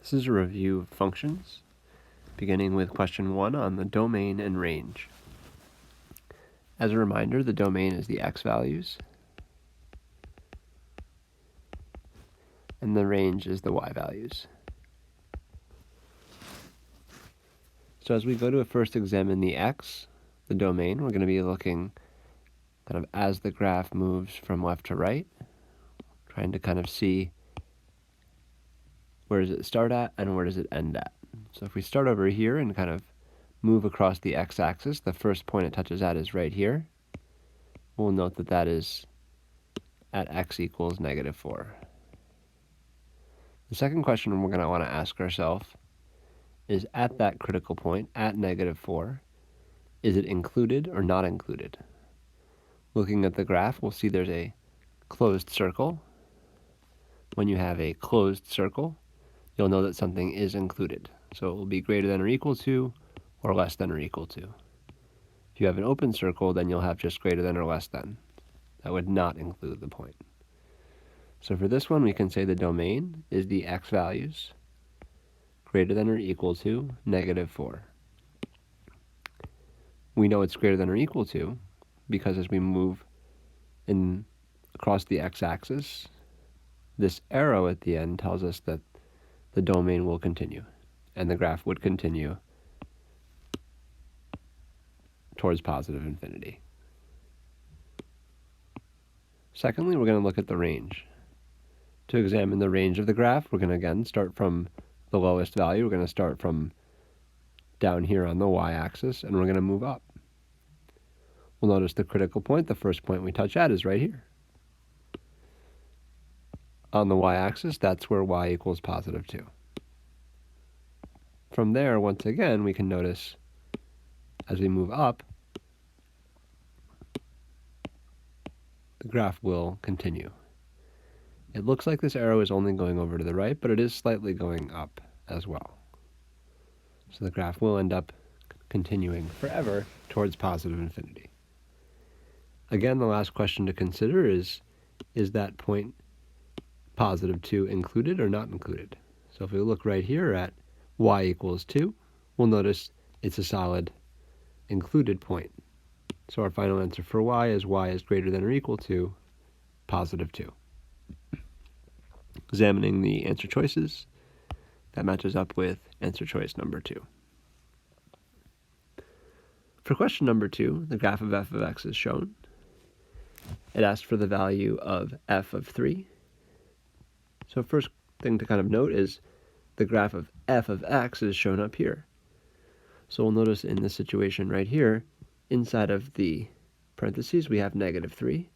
This is a review of functions, beginning with question 1 on the domain and range. As a reminder, the domain is the x values, and the range is the y values. So as we go to first examine the x, the domain, we're going to be looking kind of as the graph moves from left to right, trying to kind of see where does it start at and where does it end at. So if we start over here and kind of move across the x-axis, the first point it touches at is right here. We'll note that that is at x equals -4. The second question we're going to want to ask ourselves is at that critical point, at -4, is it included or not included? Looking at the graph, we'll see there's a closed circle. When you have a closed circle, you'll know that something is included. So it will be greater than or equal to or less than or equal to. If you have an open circle, then you'll have just greater than or less than. That would not include the point. So for this one, we can say the domain is the x values greater than or equal to -4. We know it's greater than or equal to because as we move across the x-axis, this arrow at the end tells us that the domain will continue, and the graph would continue towards positive infinity. Secondly, we're going to look at the range. To examine the range of the graph, we're going to again start from the lowest value. We're going to start from down here on the y-axis, and we're going to move up. We'll notice the critical point, the first point we touch at, is right here. On the y-axis, that's where y equals +2. From there, once again, we can notice as we move up, the graph will continue. It looks like this arrow is only going over to the right, but it is slightly going up as well. So the graph will end up continuing forever towards positive infinity. Again, the last question to consider is that point +2 included or not included? So if we look right here at y equals 2, we'll notice it's a solid included point. So our final answer for y is greater than or equal to +2. Examining the answer choices, that matches up with answer choice number 2. For question number 2, the graph of f of x is shown. It asked for the value of f of 3. So first thing to kind of note is the graph of f of x is shown up here. So we'll notice in this situation right here, inside of the parentheses, we have -3.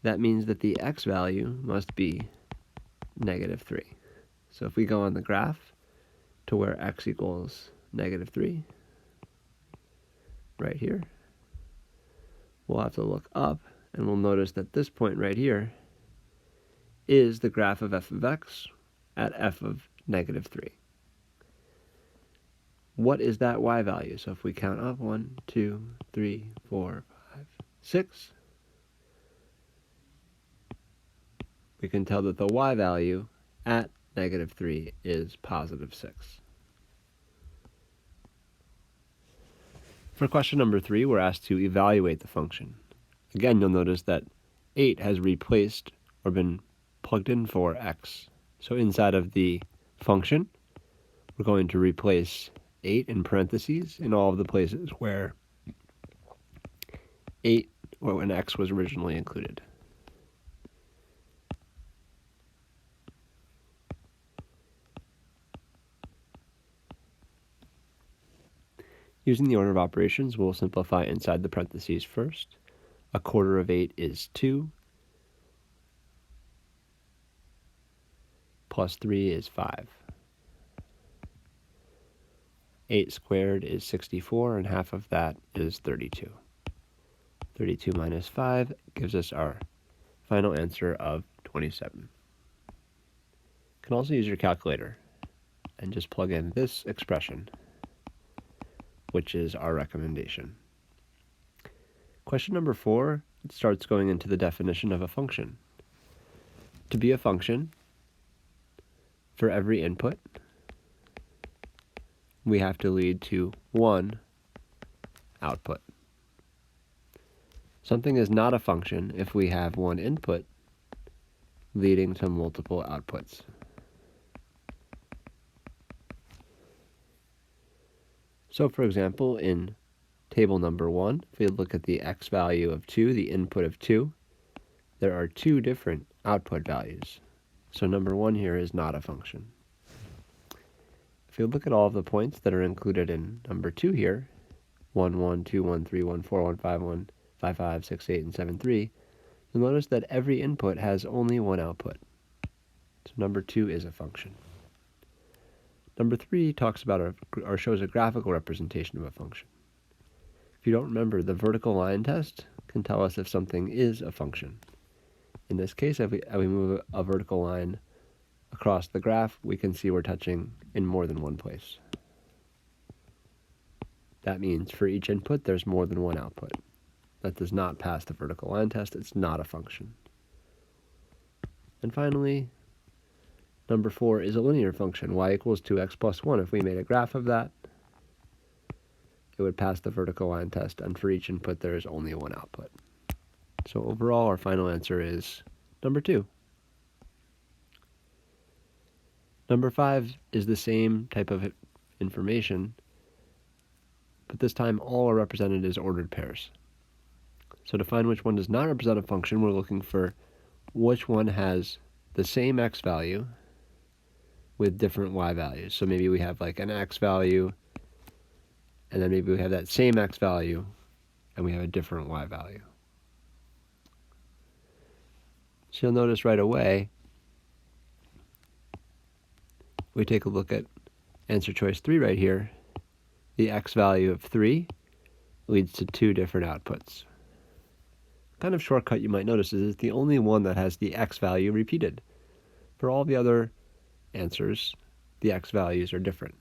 That means that the x value must be -3. So if we go on the graph to where x equals -3, right here, we'll have to look up, and we'll notice that this point right here is the graph of f of x at f of -3. What is that y value? So if we count up 1, 2, 3, 4, 5, 6, we can tell that the y value at -3 is +6. For question number 3, we're asked to evaluate the function. Again, you'll notice that 8 has replaced or been plugged in for x. So inside of the function, we're going to replace 8 in parentheses in all of the places where 8 or when x was originally included. Using the order of operations, we'll simplify inside the parentheses first. 1/4 of 8 is 2, plus 3 is 5. 8 squared is 64, and half of that is 32. 32 minus 5 gives us our final answer of 27. You can also use your calculator and just plug in this expression, which is our recommendation. Question number 4 starts going into the definition of a function. To be a function, for every input, we have to lead to one output. Something is not a function if we have one input leading to multiple outputs. So for example, in table number 1, if we look at the x value of 2, the input of 2, there are two different output values. So number 1 here is not a function. If you look at all of the points that are included in number 2 here, 1, 1, 2, 1, 3, 1, 4, 1, 5, 1, 5, 5, 6, 8, and 7, 3, you'll notice that every input has only one output. So number 2 is a function. Number 3 talks about or shows a graphical representation of a function. If you don't remember, the vertical line test can tell us if something is a function. In this case, if we move a vertical line across the graph, we can see we're touching in more than one place. That means for each input, there's more than one output. That does not pass the vertical line test. It's not a function. And finally, number 4 is a linear function, y equals 2x plus 1. If we made a graph of that, it would pass the vertical line test, and for each input there is only one output. So overall, our final answer is number 2. Number 5 is the same type of information, but this time all are represented as ordered pairs. So to find which one does not represent a function, we're looking for which one has the same x value with different y values. So maybe we have like an x value, and then maybe we have that same x value, and we have a different y value. So you'll notice right away, we take a look at answer choice 3 right here. The x value of 3 leads to two different outputs. Kind of shortcut you might notice is it's the only one that has the x value repeated. For all the other answers, the x values are different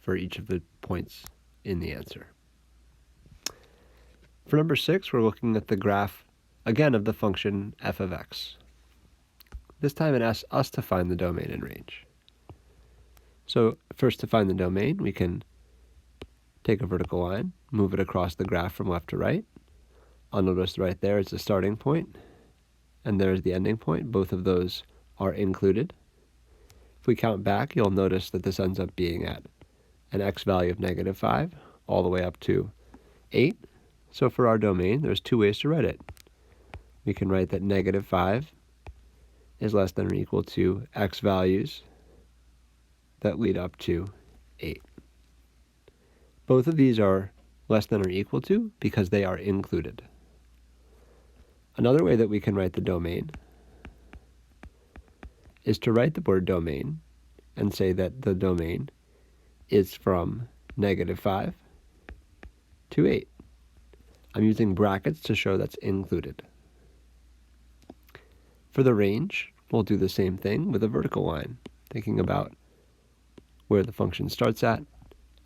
for each of the points in the answer. For number 6, we're looking at the graph, again, of the function f of x. This time it asks us to find the domain and range. So first, to find the domain, we can take a vertical line, move it across the graph from left to right. I'll notice right there is the starting point, and there's the ending point. Both of those are included. If we count back, you'll notice that this ends up being at an x value of -5 all the way up to 8. So for our domain, there's two ways to write it. We can write that -5 is less than or equal to x values that lead up to 8. Both of these are less than or equal to because they are included. Another way that we can write the domain is to write the word domain and say that the domain is from -5 to 8. I'm using brackets to show that's included. For the range, we'll do the same thing with a vertical line, thinking about where the function starts at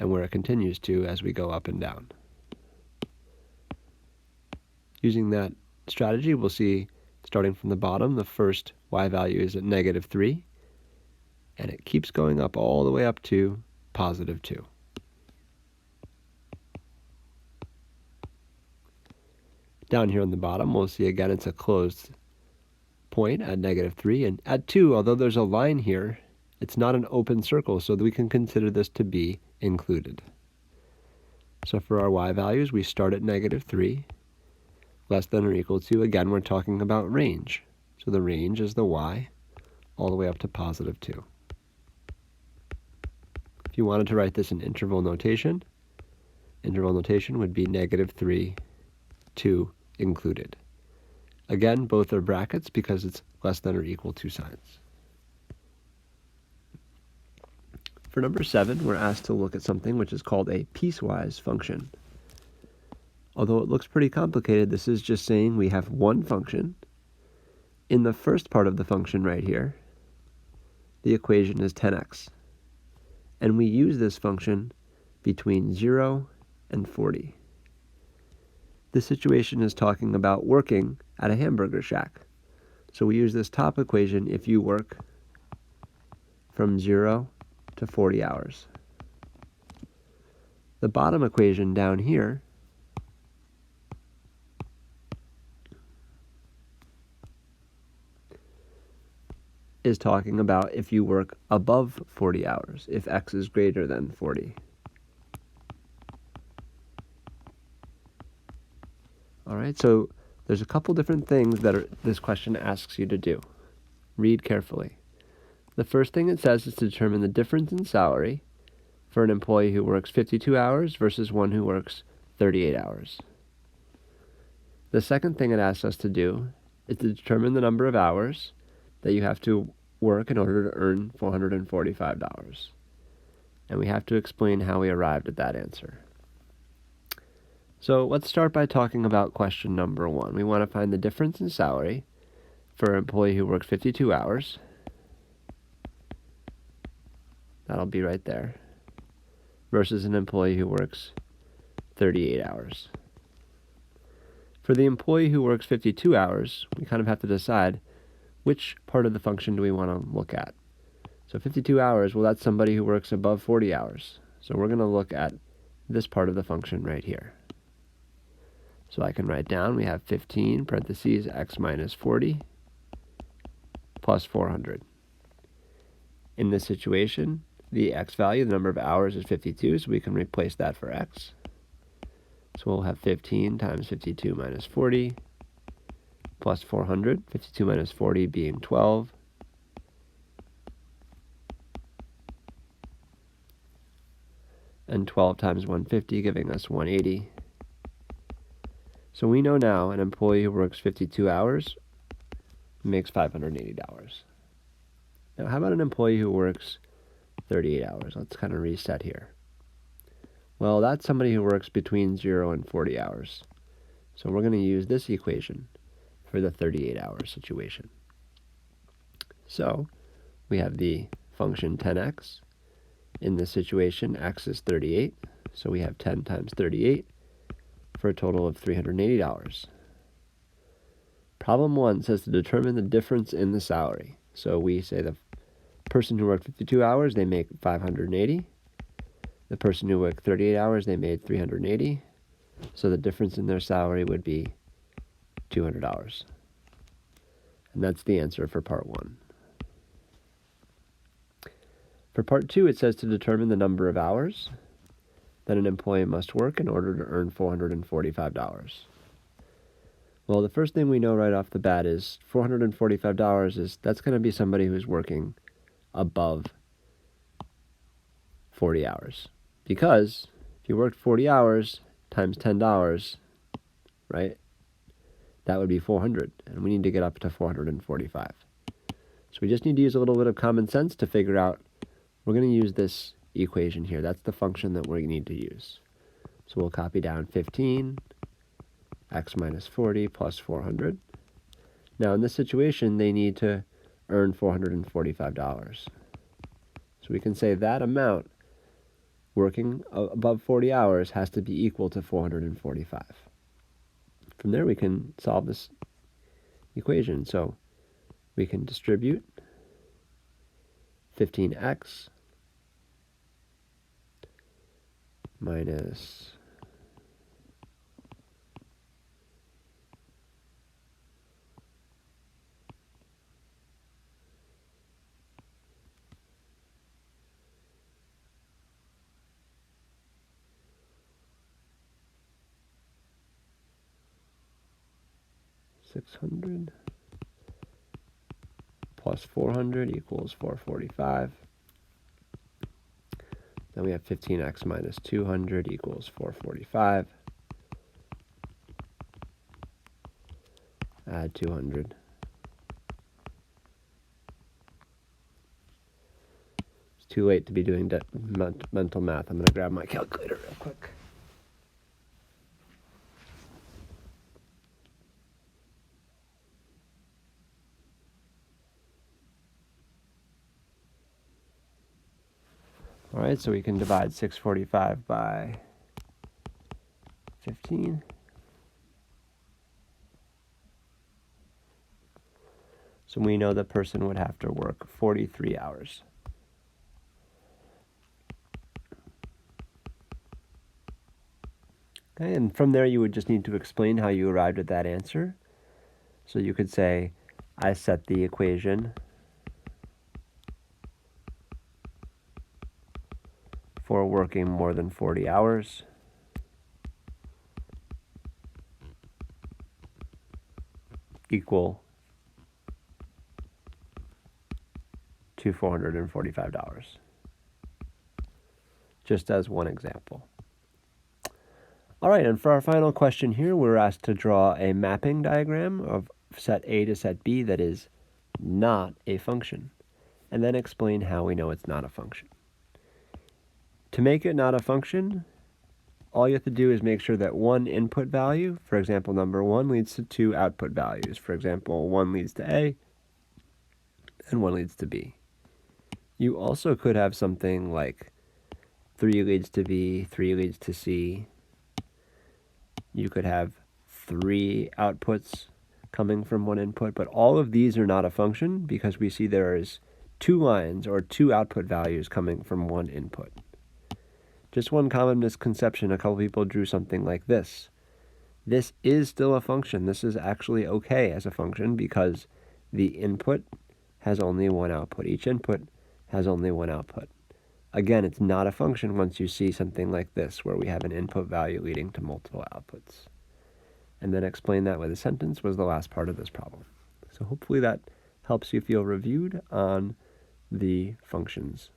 and where it continues to as we go up and down. Using that strategy, we'll see, starting from the bottom, the first y value is at -3, and it keeps going up all the way up to +2. Down here on the bottom, we'll see again it's a closed point at -3, and at 2, although there's a line here, it's not an open circle, so that we can consider this to be included. So for our y values, we start at -3, less than or equal to, again, we're talking about range. So the range is the y all the way up to +2. If you wanted to write this in interval notation would be -3, 2 included. Again, both are brackets because it's less than or equal to signs. For number 7, we're asked to look at something which is called a piecewise function. Although it looks pretty complicated, this is just saying we have one function. In the first part of the function right here, the equation is 10x. And we use this function between 0 and 40. This situation is talking about working at a hamburger shack. So we use this top equation if you work from 0 to 40 hours. The bottom equation down here is talking about if you work above 40 hours, if x is greater than 40. All right, so there's a couple different things that this question asks you to do. Read carefully. The first thing it says is to determine the difference in salary for an employee who works 52 hours versus one who works 38 hours. The second thing it asks us to do is to determine the number of hours that you have to work in order to earn $445. And we have to explain how we arrived at that answer. So let's start by talking about question number 1. We want to find the difference in salary for an employee who works 52 hours. That'll be right there. Versus an employee who works 38 hours. For the employee who works 52 hours, we kind of have to decide which part of the function do we want to look at. So 52 hours, well, that's somebody who works above 40 hours. So we're going to look at this part of the function right here. So I can write down, we have 15 parentheses x minus 40 plus 400. In this situation, the x value, the number of hours, is 52, so we can replace that for x. So we'll have 15 times 52 minus 40 plus 400, 52 minus 40 being 12. And 12 times 150 giving us 180. So we know now an employee who works 52 hours makes $580. Now how about an employee who works 38 hours? Let's kind of reset here. Well, that's somebody who works between 0 and 40 hours. So we're going to use this equation for the 38-hour situation. So we have the function 10x. In this situation, x is 38. So we have 10 times 38 for a total of $380. Problem 1 says to determine the difference in the salary. So we say the person who worked 52 hours, they make $580. The person who worked 38 hours, they made $380. So the difference in their salary would be $200. And that's the answer for part 1. For part 2, it says to determine the number of hours that an employee must work in order to earn $445. Well, the first thing we know right off the bat is $445 that's going to be somebody who's working above 40 hours. Because if you worked 40 hours times $10, right, that would be 400, and we need to get up to 445. So we just need to use a little bit of common sense to figure out, we're going to use this equation here. That's the function that we need to use. So we'll copy down 15, x minus 40 plus 400. Now in this situation, they need to earn $445. So we can say that amount working above 40 hours has to be equal to 445. From there, we can solve this equation. So we can distribute 15x minus 600 plus 400 equals 445. Then we have 15x minus 200 equals 445. Add 200. It's too late to be doing mental math. I'm going to grab my calculator real quick. All right, so we can divide 645 by 15. So we know the person would have to work 43 hours. Okay, and from there you would just need to explain how you arrived at that answer. So you could say, I set the equation for working more than 40 hours equal to $445, just as one example. All right, and for our final question here, we're asked to draw a mapping diagram of set A to set B that is not a function, and then explain how we know it's not a function. To make it not a function, all you have to do is make sure that one input value, for example, number 1, leads to 2 output values. For example, 1 leads to A, and 1 leads to B. You also could have something like 3 leads to B, 3 leads to C. You could have 3 outputs coming from one input, but all of these are not a function because we see there is 2 lines or 2 output values coming from one input. Just one common misconception, a couple people drew something like this. This is still a function. This is actually okay as a function because the input has only one output. Each input has only one output. Again, it's not a function once you see something like this, where we have an input value leading to multiple outputs. And then explain that with a sentence was the last part of this problem. So hopefully that helps you feel reviewed on the functions